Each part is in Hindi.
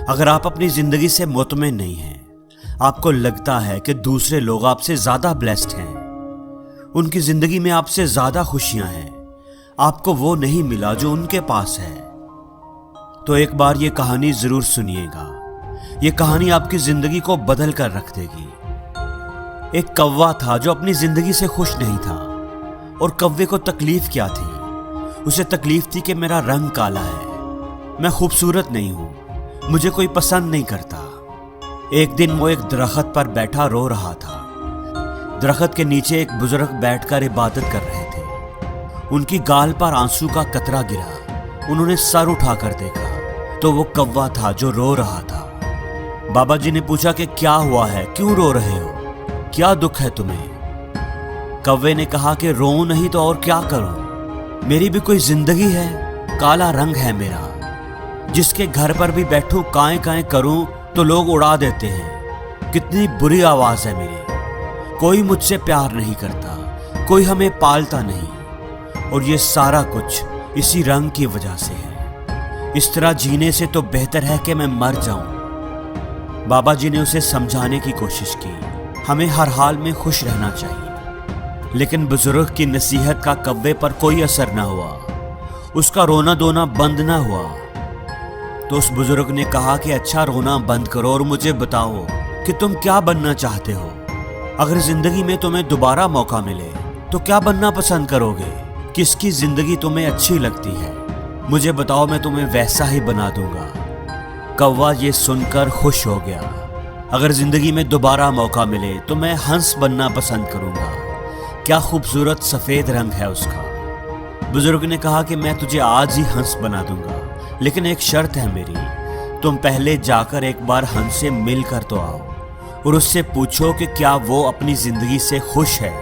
अगर आप अपनी जिंदगी से मुतमईन नहीं हैं, आपको लगता है कि दूसरे लोग आपसे ज्यादा ब्लेस्ड हैं, उनकी जिंदगी में आपसे ज्यादा खुशियां हैं, आपको वो नहीं मिला जो उनके पास है, तो एक बार ये कहानी जरूर सुनिएगा। ये कहानी आपकी जिंदगी को बदल कर रख देगी। एक कौवा था जो अपनी जिंदगी से खुश नहीं था, और कौवे को तकलीफ क्या थी? उसे तकलीफ थी कि मेरा रंग काला है, मैं खूबसूरत नहीं हूं, मुझे कोई पसंद नहीं करता। एक दिन वो एक दरख्त पर बैठा रो रहा था। दरख्त के नीचे एक बुजुर्ग बैठकर इबादत कर रहे थे। उनकी गाल पर आंसू का कतरा गिरा। उन्होंने सर उठाकर देखा तो वो कौवा था जो रो रहा था। बाबा जी ने पूछा कि क्या हुआ है, क्यों रो रहे हो, क्या दुख है तुम्हें? कौवे ने कहा कि रो नहीं तो और क्या करूं, मेरी भी कोई जिंदगी है, काला रंग है मेरा। जिसके घर पर भी बैठूं काएं काएं करूं तो लोग उड़ा देते हैं। कितनी बुरी आवाज है मेरी, कोई मुझसे प्यार नहीं करता, कोई हमें पालता नहीं, और ये सारा कुछ इसी रंग की वजह से है। इस तरह जीने से तो बेहतर है कि मैं मर जाऊं। बाबा जी ने उसे समझाने की कोशिश की, हमें हर हाल में खुश रहना चाहिए। लेकिन बुजुर्ग की नसीहत का कौवे पर कोई असर न हुआ। उसका रोना धोना बंद न हुआ। तो उस बुजुर्ग ने कहा कि अच्छा, रोना बंद करो और मुझे बताओ कि तुम क्या बनना चाहते हो। अगर जिंदगी में तुम्हें दोबारा मौका मिले तो क्या बनना पसंद करोगे? किसकी जिंदगी तुम्हें अच्छी लगती है? मुझे बताओ, मैं तुम्हें वैसा ही बना दूंगा। कौवा ये सुनकर खुश हो गया। अगर जिंदगी में दोबारा मौका मिले तो मैं हंस बनना पसंद करूंगा। क्या खूबसूरत सफेद रंग है उसका। बुजुर्ग ने कहा कि मैं तुझे आज ही हंस बना दूंगा, लेकिन एक शर्त है मेरी, तुम पहले जाकर एक बार हंस से मिल कर तो आओ और उससे पूछो कि क्या वो अपनी जिंदगी से खुश है।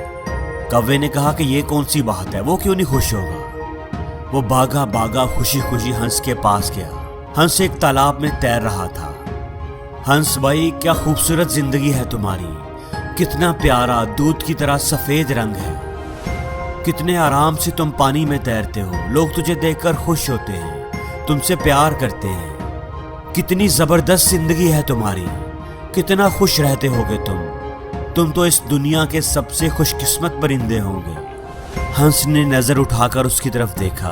कौवे ने कहा कि ये कौन सी बात है, वो क्यों नहीं खुश होगा। वो भागा भागा खुशी खुशी हंस के पास गया। हंस एक तालाब में तैर रहा था। हंस भाई, क्या खूबसूरत जिंदगी है तुम्हारी, कितना प्यारा दूध की तरह सफेद रंग है, कितने आराम से तुम पानी में तैरते हो, लोग तुझे देखकर खुश होते हैं, तुमसे प्यार करते हैं। कितनी जबरदस्त जिंदगी है तुम्हारी, कितना खुश रहते होगे तुम तो इस दुनिया के सबसे खुशकिस्मत परिंदे होंगे। हंस ने नजर उठाकर उसकी तरफ देखा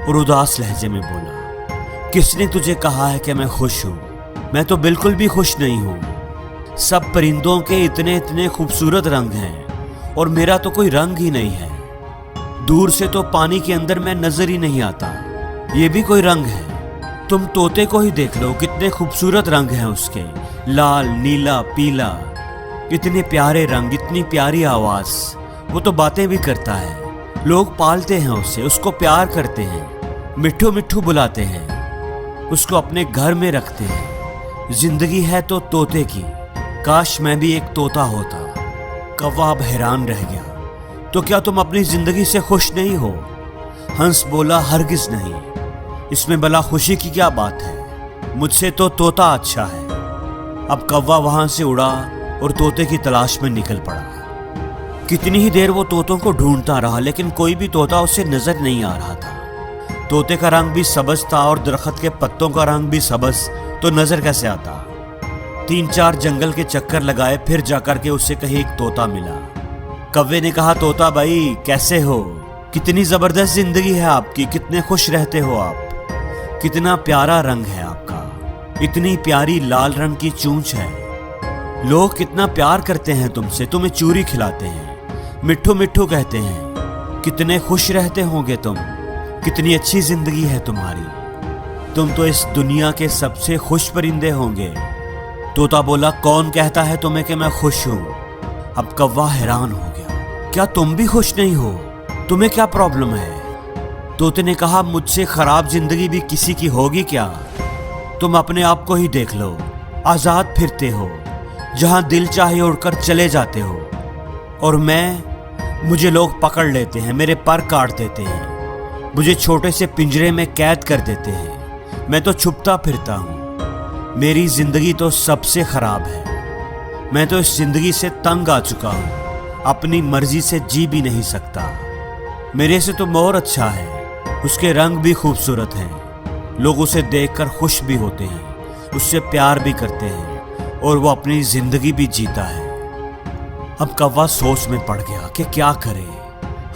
और उदास लहजे में बोला, किसने तुझे कहा है कि मैं खुश हूं? मैं तो बिल्कुल भी खुश नहीं हूं। सब परिंदों के इतने इतने खूबसूरत रंग हैं और मेरा तो कोई रंग ही नहीं है। दूर से तो पानी के अंदर मैं नजर ही नहीं आता, ये भी कोई रंग है? तुम तोते को ही देख लो, कितने खूबसूरत रंग हैं उसके, लाल, नीला, पीला, इतने प्यारे रंग, इतनी प्यारी आवाज। वो तो बातें भी करता है, लोग पालते हैं उसे, उसको प्यार करते हैं, मिट्ठू मिट्ठू बुलाते हैं, उसको अपने घर में रखते हैं। जिंदगी है तो तोते की, काश मैं भी एक तोता होता। कौवा अब हैरान रह गया। तो क्या तुम अपनी जिंदगी से खुश नहीं हो? हंस बोला, हरगिज नहीं, इसमें भला खुशी की क्या बात है, मुझसे तो तोता अच्छा है। अब कौवा वहां से उड़ा और तोते की तलाश में निकल पड़ा। कितनी ही देर वो तोतों को ढूंढता रहा, लेकिन कोई भी तोता उसे नजर नहीं आ रहा था। तोते का रंग भी सबज था और दरख्त के पत्तों का रंग भी सबज, तो नजर कैसे आता। 3-4 जंगल के चक्कर लगाए, फिर जाकर के उसे कहीं एक तोता मिला। कौवे ने कहा, तोता भाई कैसे हो, कितनी जबरदस्त जिंदगी है आपकी, कितने खुश रहते हो आप, कितना प्यारा रंग है आपका, इतनी प्यारी लाल रंग की चूंच है, लोग कितना प्यार करते हैं तुमसे, तुम्हें चूरी खिलाते हैं, मिट्ठू मिट्ठू कहते हैं, कितने खुश रहते होंगे तुम, कितनी अच्छी जिंदगी है तुम्हारी, तुम तो इस दुनिया के सबसे खुश परिंदे होंगे। तोता बोला, कौन कहता है तुम्हें कि मैं खुश हूं? अब कौवा हैरान हो गया, क्या तुम भी खुश नहीं हो? तुम्हें क्या प्रॉब्लम है? तोते ने कहा, मुझसे खराब जिंदगी भी किसी की होगी क्या? तुम अपने आप को ही देख लो, आजाद फिरते हो, जहां दिल चाहे उड़कर चले जाते हो, और मुझे लोग पकड़ लेते हैं, मेरे पर काट देते हैं, मुझे छोटे से पिंजरे में कैद कर देते हैं, मैं तो छुपता फिरता हूं। मेरी जिंदगी तो सबसे खराब है, मैं तो इस जिंदगी से तंग आ चुका हूं, अपनी मर्जी से जी भी नहीं सकता। मेरे से तो मोर अच्छा है, उसके रंग भी खूबसूरत हैं, लोग उसे देखकर खुश भी होते हैं, उससे प्यार भी करते हैं और वो अपनी जिंदगी भी जीता है। अब कौवा सोच में पड़ गया कि क्या करे।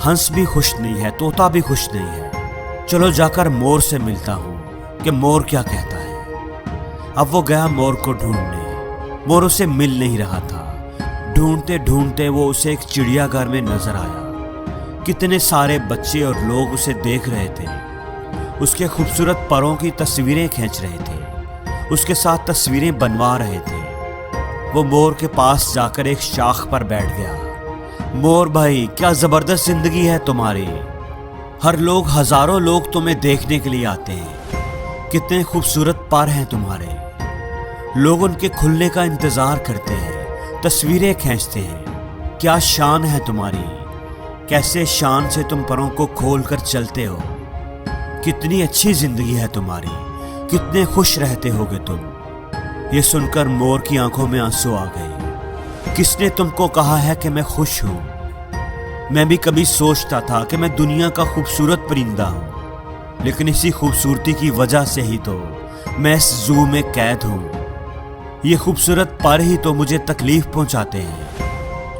हंस भी खुश नहीं है, तोता भी खुश नहीं है। चलो जाकर मोर से मिलता हूँ कि मोर क्या कहता है। अब वो गया मोर को ढूंढने। मोर उसे मिल नहीं रहा था। ढूंढते ढूंढते वो उसे एक चिड़ियाघर में नजर आया। कितने सारे बच्चे और लोग उसे देख रहे थे। उसके खूबसूरत परों की तस्वीरें खींच रहे थे, उसके साथ तस्वीरें बनवा रहे थे। वो मोर के पास जाकर एक शाख पर बैठ गया। मोर भाई, क्या जबरदस्त जिंदगी है तुम्हारी। हर लोग, हजारों लोग तुम्हें देखने के लिए आते हैं। कितने खूबसूरत पर हैं तुम्हारे। लोग उनके खुलने का इंतजार करते हैं, तस्वीरें खींचते हैं। क्या शान है तुम्हारी। कैसे शान से तुम परों को खोल कर चलते हो। कितनी अच्छी जिंदगी है तुम्हारी। कितने खुश रहते होगे तुम। ये सुनकर मोर की आंखों में आंसू आ गए। किसने तुमको कहा है कि मैं खुश हूं। मैं भी कभी सोचता था कि मैं दुनिया का खूबसूरत परिंदा हूं, लेकिन इसी खूबसूरती की वजह से ही तो मैं इस जू में कैद हूं। ये खूबसूरत पर ही तो मुझे तकलीफ पहुंचाते हैं।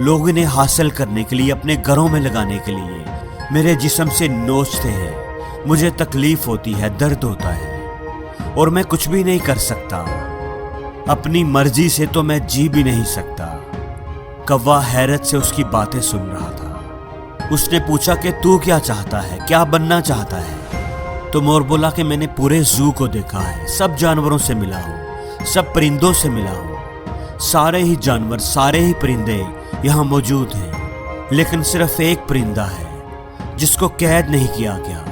लोग इन्हें हासिल करने के लिए, अपने घरों में लगाने के लिए मेरे जिस्म से नोचते हैं। मुझे तकलीफ होती है, दर्द होता है और मैं कुछ भी नहीं कर सकता। अपनी मर्जी से तो मैं जी भी नहीं सकता। कौवा हैरत से उसकी बातें सुन रहा था। उसने पूछा कि तू क्या चाहता है, क्या बनना चाहता है। तो मोर बोला कि मैंने पूरे जू को देखा है, सब जानवरों से मिला हूँ, सब परिंदों से मिला हूँ। सारे ही जानवर, सारे ही परिंदे यहाँ मौजूद हैं, लेकिन सिर्फ एक परिंदा है जिसको कैद नहीं किया गया,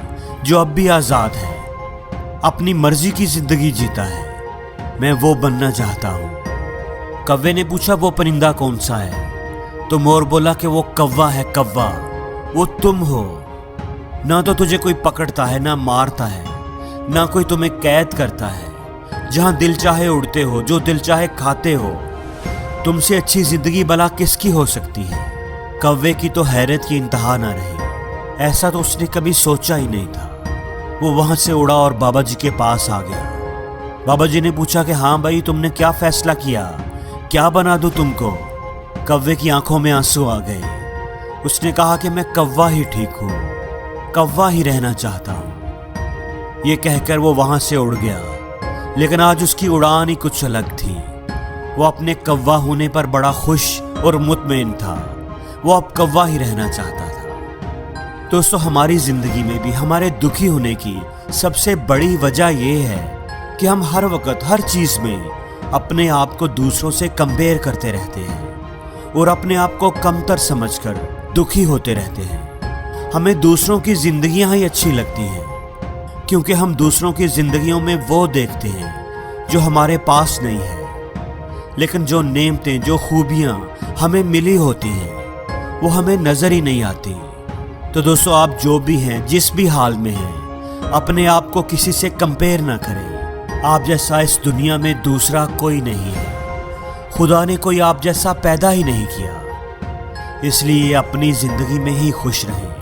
जो अब भी आजाद है, अपनी मर्जी की जिंदगी जीता है। मैं वो बनना चाहता हूँ। कौवे ने पूछा वो परिंदा कौन सा है। तो मोर बोला कि वो कौवा है, कौवा। वो तुम हो। ना तो तुझे कोई पकड़ता है, ना मारता है, ना कोई तुम्हें कैद करता है। जहां दिल चाहे उड़ते हो, जो दिल चाहे खाते हो। तुमसे अच्छी जिंदगी भला किसकी हो सकती है। कौवे की तो हैरत की इंतहा ना रही। ऐसा तो उसने कभी सोचा ही नहीं था। वो वहां से उड़ा और बाबा जी के पास आ गया। बाबा जी ने पूछा कि हाँ भाई, तुमने क्या फैसला किया, क्या बना दूं तुमको। कौवे की आंखों में आंसू आ गए। उसने कहा कि मैं कौवा ही ठीक हूं, कौवा ही रहना चाहता हूं। ये कहकर वो वहां से उड़ गया, लेकिन आज उसकी उड़ान ही कुछ अलग थी। वो अपने कौवा होने पर बड़ा खुश और मुतमईन था। वो अब कौवा ही रहना चाहता था। दोस्तों, हमारी जिंदगी में भी हमारे दुखी होने की सबसे बड़ी वजह यह है कि हम हर वक्त हर चीज में अपने आप को दूसरों से कंपेयर करते रहते हैं और अपने आप को कमतर समझकर दुखी होते रहते हैं। हमें दूसरों की जिंदगियां ही अच्छी लगती हैं, क्योंकि हम दूसरों की जिंदगियों में वो देखते हैं जो हमारे पास नहीं है। लेकिन जो नेमतें, जो खूबियां हमें मिली होती हैं, वो हमें नजर ही नहीं आती। तो दोस्तों, आप जो भी हैं, जिस भी हाल में हैं, अपने आप को किसी से कंपेयर ना करें। आप जैसा इस दुनिया में दूसरा कोई नहीं है। खुदा ने कोई आप जैसा पैदा ही नहीं किया। इसलिए अपनी जिंदगी में ही खुश रहें।